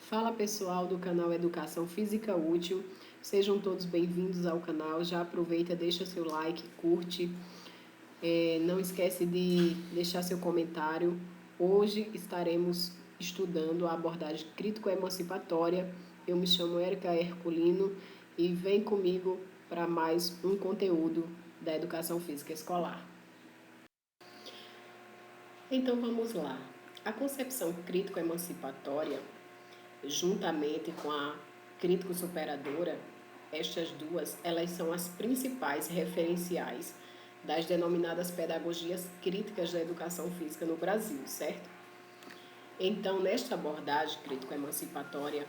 Fala pessoal do canal Educação Física Útil, sejam todos bem-vindos ao canal. Já aproveita, deixa seu like, curte, não esquece de deixar seu comentário. Hoje estaremos estudando a abordagem crítico-emancipatória. Eu me chamo Érica Herculino e vem comigo para mais um conteúdo da Educação Física Escolar. Então vamos lá. A concepção crítico-emancipatória, juntamente com a crítico-superadora, estas duas, elas são as principais referenciais das denominadas pedagogias críticas da educação física no Brasil, certo? Então, nesta abordagem crítico-emancipatória,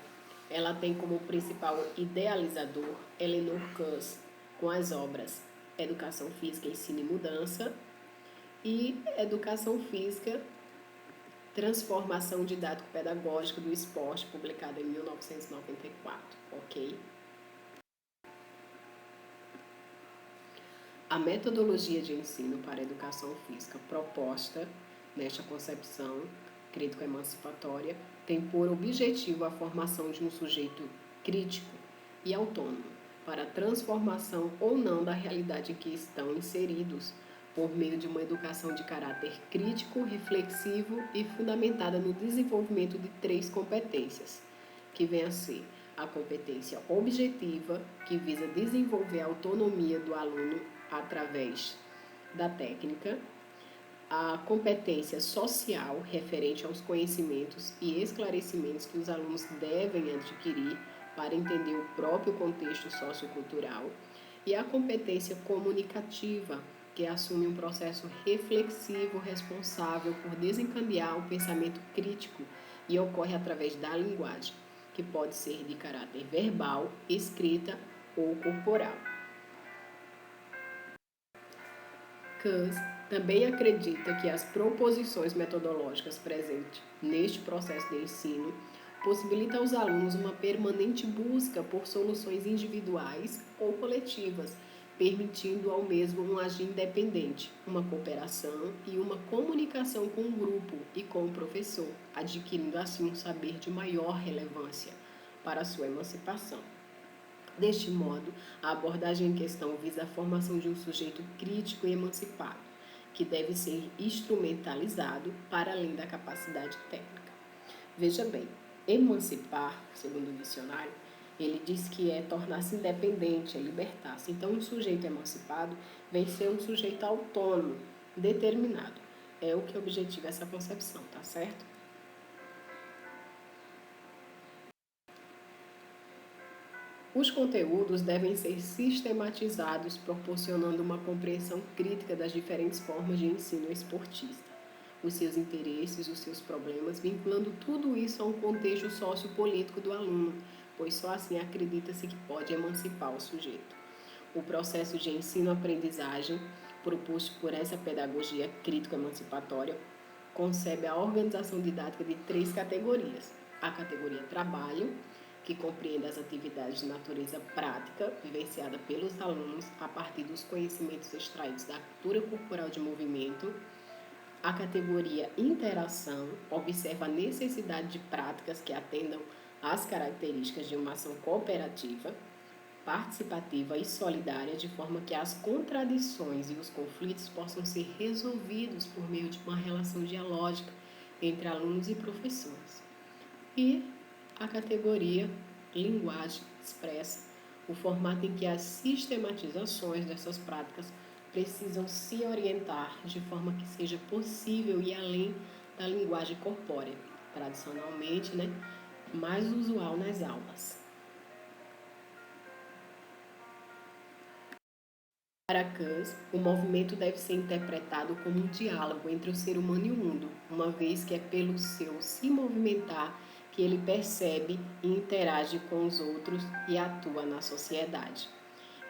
ela tem como principal idealizador Eleanor Kuss, com as obras Educação Física, Ensino e Mudança e Educação Física, Transformação Didático-Pedagógica do Esporte, publicada em 1994, ok? A metodologia de ensino para a educação física proposta nesta concepção crítico-emancipatória tem por objetivo a formação de um sujeito crítico e autônomo para a transformação ou não da realidade em que estão inseridos, por meio de uma educação de caráter crítico, reflexivo e fundamentada no desenvolvimento de 3 competências, que vem a ser a competência objetiva, que visa desenvolver a autonomia do aluno através da técnica, a competência social, referente aos conhecimentos e esclarecimentos que os alunos devem adquirir para entender o próprio contexto sociocultural, e a competência comunicativa, que assume um processo reflexivo responsável por desencadear o pensamento crítico e ocorre através da linguagem, que pode ser de caráter verbal, escrita ou corporal. Kuss também acredita que as proposições metodológicas presentes neste processo de ensino possibilitam aos alunos uma permanente busca por soluções individuais ou coletivas, permitindo ao mesmo um agir independente, uma cooperação e uma comunicação com o grupo e com o professor, adquirindo assim um saber de maior relevância para a sua emancipação. Deste modo, a abordagem em questão visa a formação de um sujeito crítico e emancipado, que deve ser instrumentalizado para além da capacidade técnica. Veja bem, emancipar, segundo o dicionário, ele diz que é tornar-se independente, é libertar-se. Então, um sujeito emancipado vem ser um sujeito autônomo, determinado. É o que objetiva essa concepção, tá certo? Os conteúdos devem ser sistematizados, proporcionando uma compreensão crítica das diferentes formas de ensino esportista, os seus interesses, os seus problemas, vinculando tudo isso a um contexto sociopolítico do aluno, pois só assim acredita-se que pode emancipar o sujeito. O processo de ensino-aprendizagem, proposto por essa pedagogia crítico-emancipatória, concebe a organização didática de 3 categorias: a categoria trabalho, que compreende as atividades de natureza prática, vivenciada pelos alunos a partir dos conhecimentos extraídos da cultura corporal de movimento. A categoria interação observa a necessidade de práticas que atendam às características de uma ação cooperativa, participativa e solidária, de forma que as contradições e os conflitos possam ser resolvidos por meio de uma relação dialógica entre alunos e professores. E a categoria linguagem expressa o formato em que as sistematizações dessas práticas precisam se orientar de forma que seja possível ir além da linguagem corpórea, tradicionalmente, mais usual nas aulas. Para Kuss, o movimento deve ser interpretado como um diálogo entre o ser humano e o mundo, uma vez que é pelo seu se movimentar que ele percebe e interage com os outros e atua na sociedade.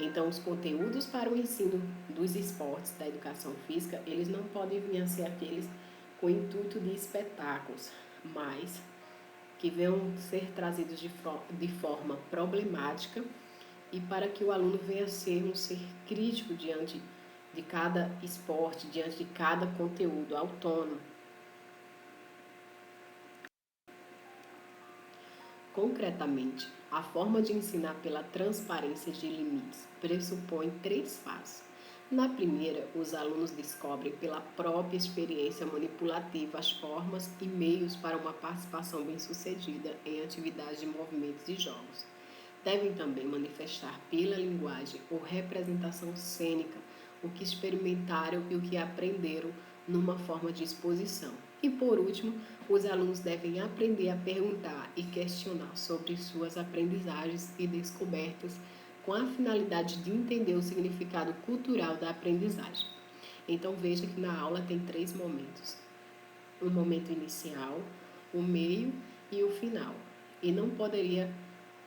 Então, os conteúdos para o ensino dos esportes, da educação física, eles não podem vir a ser aqueles com o intuito de espetáculos, mas que venham ser trazidos de forma problemática e para que o aluno venha a ser um ser crítico diante de cada esporte, diante de cada conteúdo autônomo. Concretamente, a forma de ensinar pela transparência de limites pressupõe 3 fases. Na primeira, os alunos descobrem pela própria experiência manipulativa as formas e meios para uma participação bem-sucedida em atividades de movimentos e jogos. Devem também manifestar pela linguagem ou representação cênica o que experimentaram e o que aprenderam numa forma de exposição. E por último, os alunos devem aprender a perguntar e questionar sobre suas aprendizagens e descobertas com a finalidade de entender o significado cultural da aprendizagem. Então veja que na aula tem 3 momentos: o momento inicial, o meio e o final. E não poderia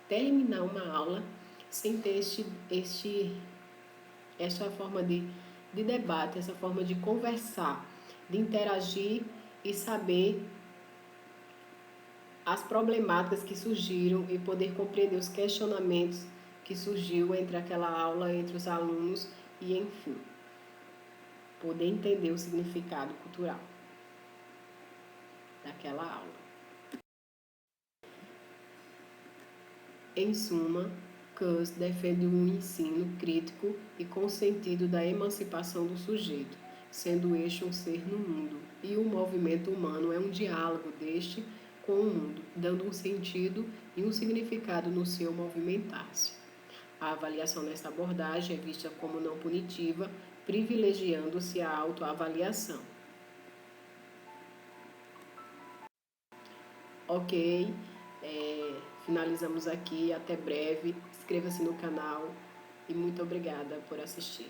terminar uma aula sem ter essa forma de debate, essa forma de conversar, de interagir e saber as problemáticas que surgiram e poder compreender os questionamentos que surgiu entre aquela aula, entre os alunos e, enfim, poder entender o significado cultural daquela aula. Em suma, Kuss defende um ensino crítico e com sentido da emancipação do sujeito, sendo este um ser no mundo, e o movimento humano é um diálogo deste com o mundo, dando um sentido e um significado no seu movimentar-se. A avaliação nesta abordagem é vista como não punitiva, privilegiando-se a autoavaliação. Ok, finalizamos aqui. Até breve. Inscreva-se no canal e muito obrigada por assistir.